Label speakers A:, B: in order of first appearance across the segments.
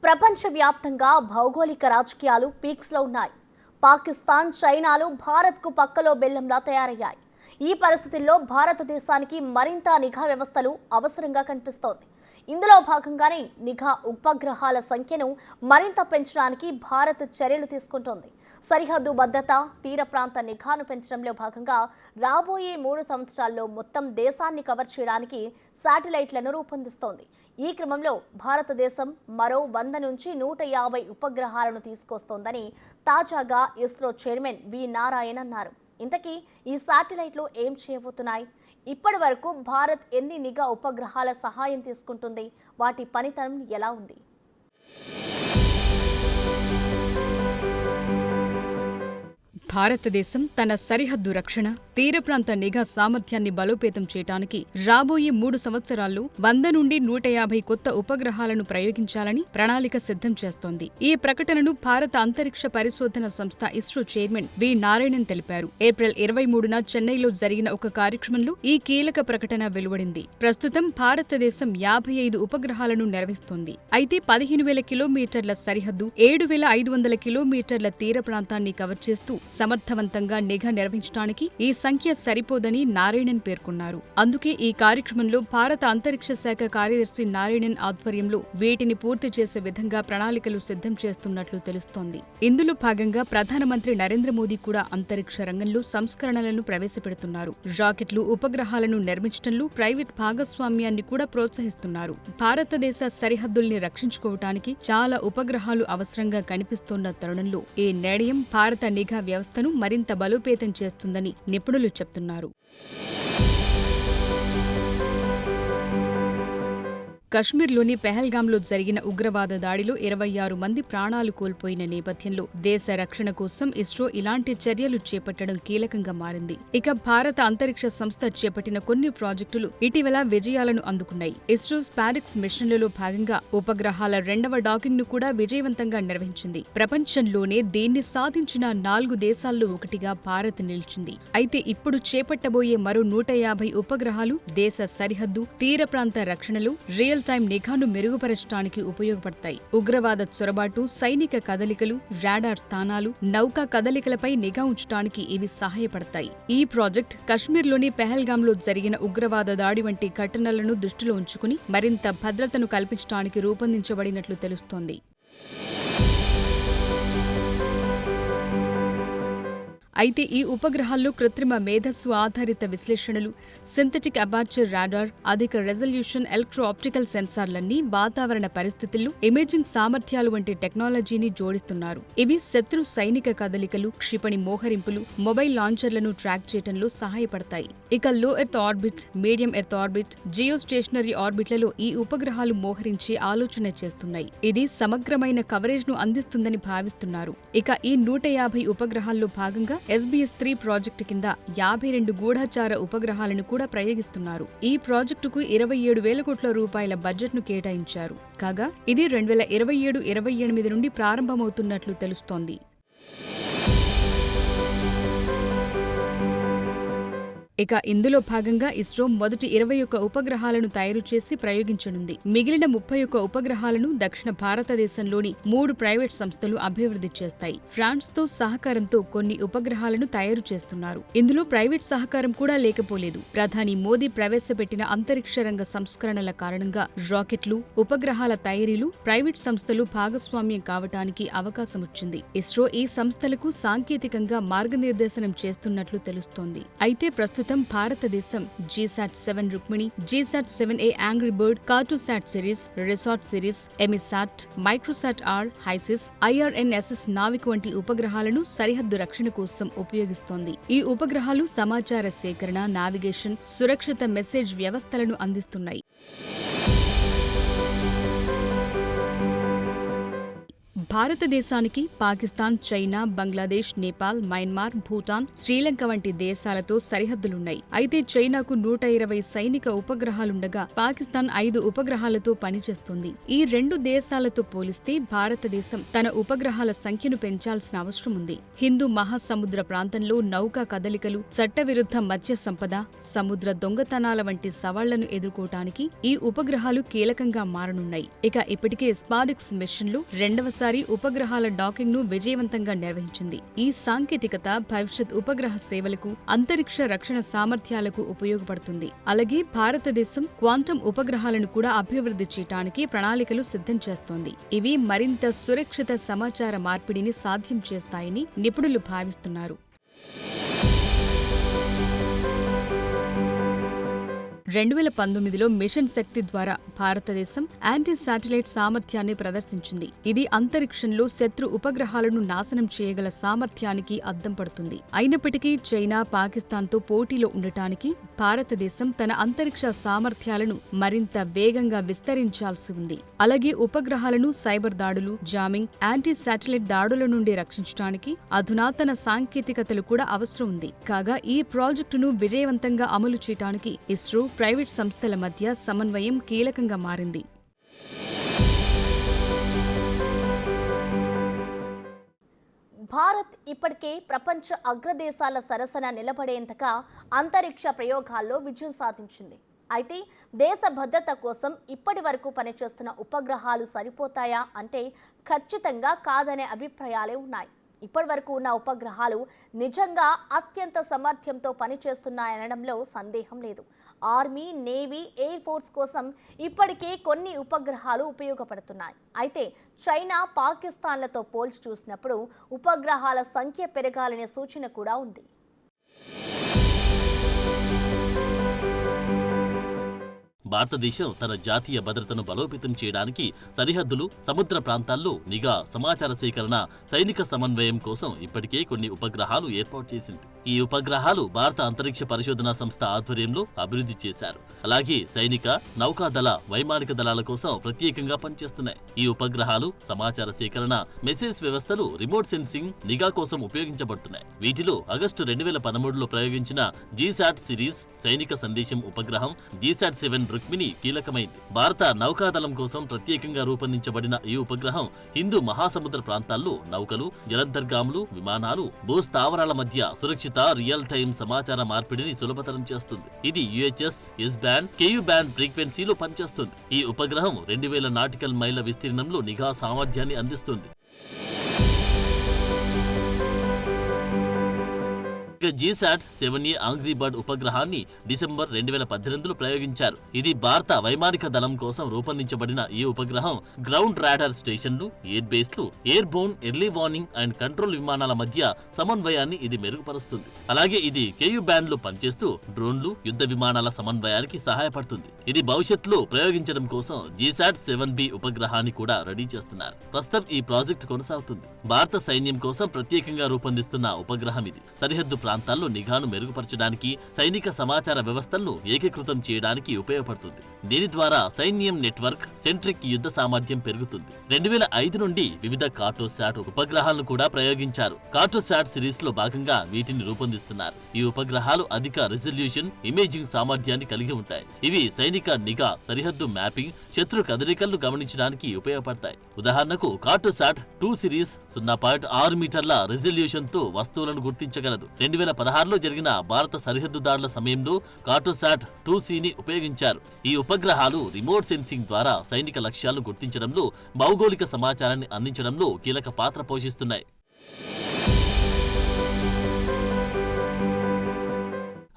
A: ప్రపంచవ్యాప్తంగా భౌగోళిక రాజకీయాలు పీక్స్లో ఉన్నాయి. పాకిస్తాన్, చైనాలు భారత్కు పక్కలో బెల్లంలా తయారయ్యాయి. ఈ పరిస్థితుల్లో భారతదేశానికి మరింత నిఘా వ్యవస్థలు అవసరంగా కనిపిస్తోంది. ఇందులో భాగంగానే నిఘా ఉపగ్రహాల సంఖ్యను మరింత పెంచడానికి భారత్ చర్యలు తీసుకుంటోంది. సరిహద్దు భద్రత, తీర ప్రాంత నిఘాను పెంచడంలో భాగంగా రాబోయే 3 సంవత్సరాల్లో మొత్తం దేశాన్ని కవర్ చేయడానికి శాటిలైట్లను రూపొందిస్తోంది. ఈ క్రమంలో భారతదేశం మరో 100 నుంచి 150 ఉపగ్రహాలను తీసుకొస్తోందని తాజాగా ఇస్రో చైర్మన్ వి నారాయణ్ అన్నారు. ఇంతకీ ఈ శాటిలైట్లు ఏం చేయబోతున్నాయి? ఇప్పటి వరకు భారత్ ఎన్ని నిఘా ఉపగ్రహాల సహాయం తీసుకుంటుంది? వాటి పనితనం ఎలా ఉంది?
B: భారతదేశం తన సరిహద్దు రక్షణ, తీర ప్రాంత నిఘా సామర్థ్యాన్ని బలోపేతం చేయడానికి రాబోయే 3 సంవత్సరాల్లో 100 నుండి 150 కొత్త ఉపగ్రహాలను ప్రయోగించాలని ప్రణాళిక సిద్ధం చేస్తోంది. ఈ ప్రకటనను భారత అంతరిక్ష పరిశోధన సంస్థ ఇస్రో చైర్మన్ వి నారాయణన్ తెలిపారు. ఏప్రిల్ 23న చెన్నైలో జరిగిన ఒక కార్యక్రమంలో ఈ కీలక ప్రకటన వెలువడింది. ప్రస్తుతం భారతదేశం 55 ఉపగ్రహాలను నిర్వహిస్తోంది. అయితే 15,000 కిలోమీటర్ల సరిహద్దు, 7,500 కిలోమీటర్ల తీర ప్రాంతాన్ని కవర్ చేస్తూ సమర్థవంతంగా నిఘా నిర్వహించడానికి ఈ సంఖ్య సరిపోదని నారాయణన్ పేర్కొన్నారు. అందుకే ఈ కార్యక్రమంలో భారత అంతరిక్ష శాఖ కార్యదర్శి నారాయణన్ ఆధ్వర్యంలో వీటిని పూర్తి చేసే విధంగా ప్రణాళికలు సిద్ధం చేస్తున్నట్లు తెలుస్తోంది. ఇందులో భాగంగా ప్రధానమంత్రి నరేంద్ర మోదీ కూడా అంతరిక్ష రంగంలో సంస్కరణలను ప్రవేశపెడుతున్నారు. రాకెట్లు, ఉపగ్రహాలను నిర్మించడంలో ప్రైవేట్ భాగస్వామ్యాన్ని కూడా ప్రోత్సహిస్తున్నారు. భారతదేశ సరిహద్దుల్ని రక్షించుకోవటానికి చాలా ఉపగ్రహాలు అవసరంగా కనిపిస్తోన్న తరుణంలో ఈ నిర్ణయం భారత నిఘా వ్యవస్థను మరింత బలోపేతం చేస్తుందని నిపుణులు చెప్తున్నారు. కశ్మీర్లోని పెహల్గాంలో జరిగిన ఉగ్రవాద దాడిలో 26 మంది ప్రాణాలు కోల్పోయిన నేపథ్యంలో దేశ రక్షణ కోసం ఇస్రో ఇలాంటి చర్యలు చేపట్టడం కీలకంగా మారింది. ఇక భారత అంతరిక్ష సంస్థ చేపట్టిన కొన్ని ప్రాజెక్టులు ఇటీవల విజయాలను అందుకున్నాయి. ఇస్రో స్పారిక్స్ మిషన్లలో భాగంగా ఉపగ్రహాల 2వ డాకింగ్ ను కూడా విజయవంతంగా నిర్వహించింది. ప్రపంచంలోనే దీన్ని సాధించిన 4 దేశాల్లో ఒకటిగా భారత్ నిలిచింది. అయితే ఇప్పుడు చేపట్టబోయే మరో 150 ఉపగ్రహాలు దేశ సరిహద్దు, తీర ప్రాంత రక్షణలో రియల్ టైం నిఘాను మెరుగుపరచడానికి ఉపయోగపడతాయి. ఉగ్రవాద చొరబాటు, సైనిక కదలికలు, రాడార్ స్థానాలు, నౌకా కదలికలపై నిఘా ఉంచడానికి ఇవి సహాయపడతాయి. ఈ ప్రాజెక్ట్ కశ్మీర్లోని పెహల్గాంలో జరిగిన ఉగ్రవాద దాడి వంటి ఘటనలను దృష్టిలో ఉంచుకుని మరింత భద్రతను కల్పించడానికి రూపొందించబడినట్లు తెలుస్తోంది. అయితే ఈ ఉపగ్రహాల్లో కృత్రిమ మేధస్సు ఆధారిత విశ్లేషణలు, సింథటిక్ అపర్చర్ రాడార్, అధిక రెజల్యూషన్ ఎలక్ట్రో ఆప్టికల్ సెన్సార్లన్నీ వాతావరణ పరిస్థితుల్లో ఇమేజింగ్ సామర్థ్యాలు వంటి టెక్నాలజీని జోడిస్తున్నారు. ఇవి శత్రు సైనిక కదలికలు, క్షిపణి మోహరింపులు, మొబైల్ లాంచర్లను ట్రాక్ చేయడంలో సహాయపడతాయి. ఇక లో earth orbit, medium earth orbit, geostationary ఆర్బిట్లలో ఈ ఉపగ్రహాలు మోహరించే ఆలోచన చేస్తున్నాయి. ఇది సమగ్రమైన కవరేజ్ ను అందిస్తుందని భావిస్తున్నారు. ఇక ఈ 150 ఉపగ్రహాల్లో భాగంగా SBS-3 ప్రాజెక్టు కింద 52 గూఢచార ఉపగ్రహాలను కూడా ప్రయోగిస్తున్నారు. ఈ ప్రాజెక్టుకు 27,000 కోట్ల రూపాయల బడ్జెట్ను కేటాయించారు. కాగా ఇది 2027-28 నుండి ప్రారంభమవుతున్నట్లు తెలుస్తోంది. ఇక ఇందులో భాగంగా ఇస్రో మొదటి 21 ఉపగ్రహాలను తయారు చేసి ప్రయోగించనుంది. మిగిలిన 31 ఉపగ్రహాలను దక్షిణ భారతదేశంలోని 3 ప్రైవేట్ సంస్థలు అభివృద్ధి చేస్తాయి. ఫ్రాన్స్ తో సహకారంతో కొన్ని ఉపగ్రహాలను తయారు చేస్తున్నారు. ఇందులో ప్రైవేట్ సహకారం కూడా లేకపోలేదు. ప్రధాని మోదీ ప్రవేశపెట్టిన అంతరిక్ష రంగ సంస్కరణల కారణంగా రాకెట్లు, ఉపగ్రహాల తయారీలు ప్రైవేట్ సంస్థలు భాగస్వామ్యం కావటానికి అవకాశం వచ్చింది. ఇస్రో ఈ సంస్థలకు సాంకేతికంగా మార్గనిర్దేశనం చేస్తున్నట్లు తెలుస్తోంది. అయితే ప్రస్తుతం భారతదేశం GSAT-7 Rukmini, GSAT-7A Angry Bird, Cartosat series, RISAT series, EMISAT, Microsat R, HySIS, IRNSS NavIC వంటి ఉపగ్రహాలను సరిహద్దు రక్షణ కోసం ఉపయోగిస్తోంది. ఈ ఉపగ్రహాలు సమాచార సేకరణ, నావిగేషన్, సురక్షిత మెసేజ్ వ్యవస్థలను అందిస్తున్నాయి. భారతదేశానికి పాకిస్తాన్, చైనా, బంగ్లాదేశ్, నేపాల్, మయన్మార్, భూటాన్, శ్రీలంక వంటి దేశాలతో సరిహద్దులున్నాయి. అయితే చైనాకు 120 సైనిక ఉపగ్రహాలుండగా పాకిస్తాన్ 5 ఉపగ్రహాలతో పనిచేస్తుంది. ఈ 2 దేశాలతో పోలిస్తే భారతదేశం తన ఉపగ్రహాల సంఖ్యను పెంచాల్సిన అవసరం ఉంది. హిందూ మహాసముద్ర ప్రాంతంలో నౌకా కదలికలు, చట్టవిరుద్ధ మత్స్య సంపద, సముద్ర దొంగతనాల వంటి సవాళ్లను ఎదుర్కోవటానికి ఈ ఉపగ్రహాలు కీలకంగా మారనున్నాయి. ఇక ఇప్పటికే స్పార్క్స్ మిషన్లు రెండవసారి ఉపగ్రహాల డాకింగ్ ను విజయవంతంగా నిర్వహించింది. ఈ సాంకేతికత భవిష్యత్ ఉపగ్రహ సేవలకు, అంతరిక్ష రక్షణ సామర్థ్యాలకు ఉపయోగపడుతుంది. అలాగే భారతదేశం క్వాంటం ఉపగ్రహాలను కూడా అభివృద్ధి చేయడానికి ప్రణాళికలు సిద్ధం చేస్తోంది. ఇవి మరింత సురక్షిత సమాచార మార్పిడిని సాధ్యం చేస్తాయని నిపుణులు భావిస్తున్నారు. 2019లో మిషన్ శక్తి ద్వారా భారతదేశం యాంటీ శాటిలైట్ సామర్థ్యాన్ని ప్రదర్శించింది. ఇది అంతరిక్షంలో శత్రు ఉపగ్రహాలను నాశనం చేయగల సామర్థ్యానికి అద్దం పడుతుంది. అయినప్పటికీ చైనా, పాకిస్తాన్తో పోటీలో ఉండటానికి భారతదేశం తన అంతరిక్ష సామర్థ్యాలను మరింత వేగంగా విస్తరించాల్సి ఉంది. అలాగే ఉపగ్రహాలను సైబర్ దాడులు, జామింగ్, యాంటీ శాటిలైట్ దాడుల నుండి రక్షించడానికి అధునాతన సాంకేతికతలు కూడా అవసరం ఉంది. కాగా ఈ ప్రాజెక్టును విజయవంతంగా అమలు చేయడానికి ఇస్రో, ప్రైవేట్ సంస్థల మధ్య సమన్వయం కీలకంగా మారింది.
A: భారత్ ఇప్పటికే ప్రపంచ అగ్రదేశాల సరసన నిలబడేంతగా అంతరిక్ష ప్రయోగాల్లో విజయం సాధించింది. అయితే దేశ భద్రత కోసం ఇప్పటి వరకు పనిచేస్తున్న ఉపగ్రహాలు సరిపోతాయా అంటే ఖచ్చితంగా కాదనే అభిప్రాయాలే ఉన్నాయి. ఇప్పటి వరకు ఉన్న ఉపగ్రహాలు నిజంగా అత్యంత సామర్థ్యంతో పనిచేస్తున్నాయనడంలో సందేహం లేదు. ఆర్మీ, నేవీ, ఎయిర్ ఫోర్స్ కోసం ఇప్పటికే కొన్ని ఉపగ్రహాలు ఉపయోగపడుతున్నాయి. అయితే చైనా, పాకిస్తాన్లతో పోల్చి చూసినప్పుడు ఉపగ్రహాల సంఖ్య పెరగాలనే సూచన కూడా ఉంది.
C: భారతదేశం తన జాతీయ భద్రతను బలోపేతం చేయడానికి సరిహద్దులు, సముద్ర ప్రాంతాల్లో నిఘా, సమాచార సేకరణ, సైనిక సమన్వయం కోసం ఇప్పటికే కొన్ని ఉపగ్రహాలు ఏర్పాటు చేసింది. ఈ ఉపగ్రహాలు భారత అంతరిక్ష పరిశోధనా సంస్థ ఆధ్వర్యంలో అభివృద్ధి చేశారు. అలాగే సైనిక, నౌకాదళ, వైమానిక దళాల కోసం ప్రత్యేకంగా పనిచేస్తున్నాయి. ఈ ఉపగ్రహాలు సమాచార సేకరణ, మెసేజ్ వ్యవస్థలు, రిమోట్ సెన్సింగ్, నిఘా కోసం ఉపయోగించబడుతున్నాయి. వీటిలో ఆగస్టు 2013లో ప్రయోగించిన జీశాట్ సిరీస్ సైనిక సందేశం ఉపగ్రహం జీశాట్-7 రుక్మిణి కీలకమైంది. భారత నౌకాదళం కోసం ప్రత్యేకంగా రూపొందించబడిన ఈ ఉపగ్రహం హిందూ మహాసముద్ర ప్రాంతాల్లో నౌకలు, జలంతర్గాములు, విమానాలు, భూస్థావరాల మధ్య సురక్షిత రియల్ టైం సమాచార మార్పిడిని సులభతరం చేస్తుంది. ఇది UHS, S-బ్యాండ్, KU బ్యాండ్ ఫ్రీక్వెన్సీలో పనిచేస్తుంది. ఈ ఉపగ్రహం 2000 నాటికల్ మైళ్ల విస్తీర్ణంలో నిఘా సామర్థ్యాన్ని అందిస్తుంది. జీశాట్-7A ఆంగ్రీ బర్డ్ ఉపగ్రహాన్ని డిసెంబర్ 2018లో ప్రయోగించారు. ఇది భారత వైమానిక దళం కోసం రూపొందించబడిన ఈ ఉపగ్రహం గ్రౌండ్ రాడార్ స్టేషన్లు, ఎయిర్ బేస్లు, airborne early warning and control విమానాల మధ్య సమన్వయాన్ని ఇది మెరుగుపరుస్తుంది. అలాగే ఇది KU బ్యాండ్ లో పనిచేస్తూ డ్రోన్లు, యుద్ధ విమానాల సమన్వయానికి సహాయపడుతుంది. ఇది భవిష్యత్తులో ప్రయోగించడం కోసం జీశాట్-7B ఉపగ్రహాన్ని కూడా రెడీ చేస్తున్నారు. ప్రస్తుతం ఈ ప్రాజెక్టు కొనసాగుతుంది. భారత సైన్యం కోసం ప్రత్యేకంగా రూపొందిస్తున్న ఉపగ్రహం ఇది. సరిహద్దు ప్రాంతాల్లో నిఘాను మెరుగుపరచడానికి, సైనిక సమాచార వ్యవస్థలను ఏకీకృతం చేయడానికి ఉపయోగపడుతుంది. దీని ద్వారా సైన్యం నెట్వర్క్ సెంట్రిక్ యుద్ధ సామర్థ్యం పెరుగుతుంది. 2005 నుండి వివిధ కార్టోశాట్ ఉపగ్రహాలను కూడా ప్రయోగించారు. కార్టోశాట్ సిరీస్ లో భాగంగా వీటిని రూపొందిస్తున్నారు. ఈ ఉపగ్రహాలు అధిక రెజల్యూషన్ ఇమేజింగ్ సామర్థ్యాన్ని కలిగి ఉంటాయి. ఇవి సైనిక నిఘా, సరిహద్దు మ్యాపింగ్, శత్రు కదలికలను గమనించడానికి ఉపయోగపడతాయి. ఉదాహరణకు కార్టోశాట్ 2 సిరీస్ 0.6 మీటర్ల రెజల్యూషన్ తో వస్తువులను గుర్తించగలదు. 2016లో జరిగిన భారత సరిహద్దు దాడుల సమయంలో కార్టోశాట్ 2Cని ఉపయోగించారు. ఈ ఉపగ్రహాలు రిమోట్ సెన్సింగ్ ద్వారా సైనిక లక్ష్యాలను గుర్తించడంలో, భౌగోళిక సమాచారాన్ని అందించడంలో కీలక పాత్ర పోషిస్తున్నాయి.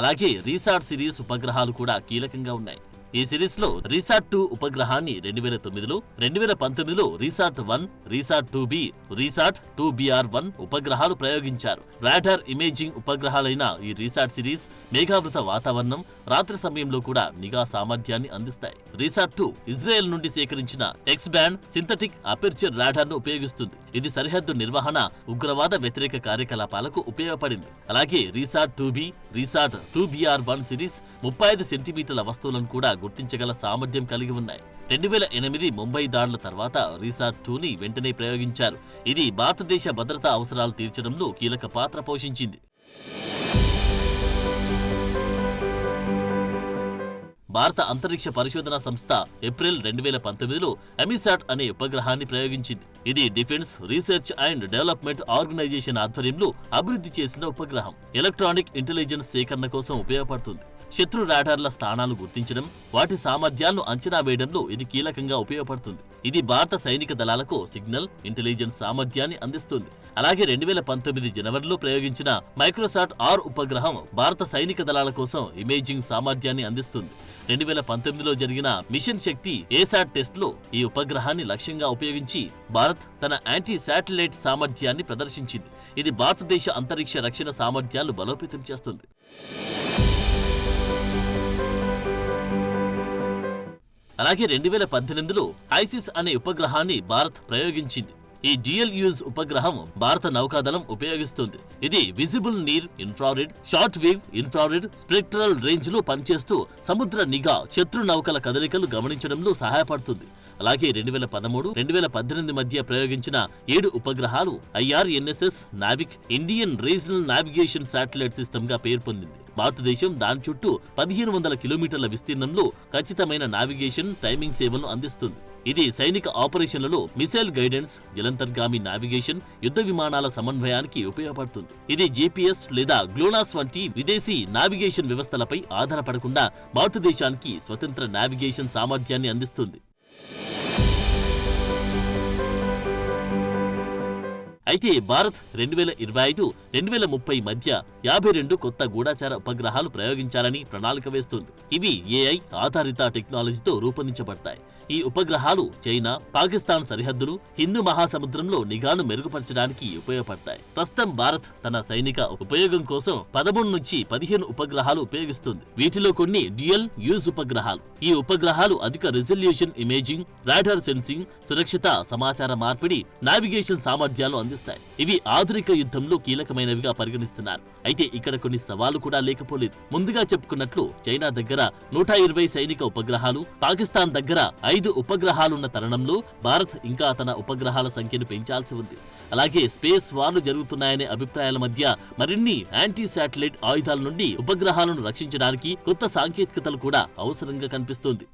C: అలాగే రీసాట్ సిరీస్ ఉపగ్రహాలు కూడా కీలకంగా ఉన్నాయి. ఈ సిరీస్ లో రీసాట్-2 ఉపగ్రహాన్ని 2009లో, 2019లో రీసాట్-1, రీసాట్-2B, రీసాట్-2BR-1 ఉపగ్రహాలు ప్రయోగించారు. రాడార్ ఇమేజింగ్ ఉపగ్రహాలైన ఈ రీసాట్ సిరీస్ మేఘావృత వాతావరణం, రాత్రి సమయంలో కూడా నిఘా సామర్థ్యాన్ని అందిస్తాయి. రీసాట్-2 ఇజ్రాయెల్ నుండి సేకరించిన X-బ్యాండ్ సింథటిక్ అపెర్చర్ రాడార్ ను ఉపయోగిస్తుంది. ఇది సరిహద్దు నిర్వహణ, ఉగ్రవాద వ్యతిరేక కార్యకలాపాలకు ఉపయోగపడింది. అలాగే రీసాట్-2B, రీసాట్-2BR-1 సిరీస్ 35 సెంటీమీటర్ల వస్తువులను కూడా గుర్తించగల సామర్థ్యం కలిగి ఉన్నాయి. 2008 ముంబై దాడుల తర్వాత రీసాట్ 2ని వెంటనే ప్రయోగించారు. ఇది భారతదేశ భద్రతా అవసరాలు తీర్చడంలో కీలక పాత్ర పోషించింది. భారత అంతరిక్ష పరిశోధనా సంస్థ ఏప్రిల్ 2019లో ఎమిసాట్ అనే ఉపగ్రహాన్ని ప్రయోగించింది. ఇది defence research and development organisation ఆధ్వర్యంలో అభివృద్ధి చేసిన ఉపగ్రహం. ఎలక్ట్రానిక్ ఇంటెలిజెన్స్ సేకరణ కోసం ఉపయోగపడుతుంది. శత్రు రాడార్ల స్థానాలు గుర్తించడం, వాటి సామర్థ్యాలను అంచనా వేయడంలో ఇది కీలకంగా ఉపయోగపడుతుంది. ఇది భారత సైనిక దళాలకు సిగ్నల్ ఇంటెలిజెన్స్ సామర్థ్యాన్ని అందిస్తుంది. అలాగే 2019 జనవరిలో ప్రయోగించిన మైక్రోసాట్ R ఉపగ్రహం భారత సైనిక దళాల కోసం ఇమేజింగ్ సామర్థ్యాన్ని అందిస్తుంది. 2019లో జరిగిన మిషన్ శక్తి ఏసాట్ టెస్ట్లో ఈ ఉపగ్రహాన్ని లక్ష్యంగా ఉపయోగించి భారత్ తన యాంటీ శాటిలైట్ సామర్థ్యాన్ని ప్రదర్శించింది. ఇది భారతదేశ అంతరిక్ష రక్షణ సామర్థ్యాలను బలోపేతం చేస్తుంది. అలాగే 2018లో ఐసిస్ అనే ఉపగ్రహాన్ని భారత్ ప్రయోగించింది. ఈ డ్యూయల్ యూజ్ ఉపగ్రహం భారత నౌకాదళం ఉపయోగిస్తుంది. ఇది visible near infrared, short wave infrared, spectral range లో పనిచేస్తూ సముద్ర నిఘా, శత్రు నౌకల కదలికలు గమనించడంలో సహాయపడుతుంది. అలాగే 2013-2018 మధ్య ప్రయోగించిన 7 ఉపగ్రహాలు IRNSS Navik Indian regional navigation satellite system గా పేరు పొందింది. భారతదేశం దాని చుట్టూ 1500 కిలోమీటర్ల విస్తీర్ణంలో ఖచ్చితమైన నావిగేషన్ టైమింగ్ సేవలను అందిస్తుంది. ఇది సైనిక ఆపరేషన్లలో మిసైల్ గైడెన్స్, జలంతర్గామి నావిగేషన్, యుద్ధ విమానాల సమన్వయానికి ఉపయోగపడుతుంది. ఇది GPS లేదా గ్లోనాస్ వంటి విదేశీ నావిగేషన్ వ్యవస్థలపై ఆధారపడకుండా భారతదేశానికి స్వతంత్ర నావిగేషన్ సామర్థ్యాన్ని అందిస్తుంది. అయితే భారత్ 2025-2030 మధ్య 52 కొత్త గూఢచార ఉపగ్రహాలు ప్రయోగించాలని ప్రణాళిక వేస్తుంది. ఇవి AI ఆధారిత టెక్నాలజీతో రూపొందించబడతాయి. ఈ ఉపగ్రహాలు చైనా, పాకిస్తాన్ సరిహద్దులు, హిందూ మహాసముద్రంలో నిఘాను మెరుగుపరచడానికి ఉపయోగపడతాయి. ప్రస్తుతం భారత్ తన సైనిక ఉపయోగం కోసం 13 నుంచి 15 ఉపగ్రహాలు ఉపయోగిస్తుంది. వీటిలో కొన్ని డ్యూయల్ యూజ్ ఉపగ్రహాలు. ఈ ఉపగ్రహాలు అధిక రెజల్యూషన్ ఇమేజింగ్, రాడార్ సెన్సింగ్, సురక్షిత సమాచార మార్పిడి, నావిగేషన్ సామర్థ్యాలు అందిస్తాయి. ఇవి ఆధునిక యుద్ధంలో కీలకమైనవిగా పరిగణిస్తున్నారు. అయితే ఇక్కడ కొన్ని సవాళ్లు కూడా లేకపోలేదు. ముందుగా చెప్పుకున్నట్లు చైనా దగ్గర 120 సైనిక ఉపగ్రహాలు, పాకిస్తాన్ దగ్గర 5 ఉపగ్రహాలున్న తరుణంలో భారత్ ఇంకా తన ఉపగ్రహాల సంఖ్యను పెంచాల్సి ఉంది. అలాగే స్పేస్ వార్లు జరుగుతున్నాయనే అభిప్రాయాల మధ్య మరిన్ని యాంటీ శాటిలైట్ ఆయుధాల నుండి ఉపగ్రహాలను రక్షించడానికి కొత్త సాంకేతికతలు కూడా అవసరంగా కనిపిస్తోంది.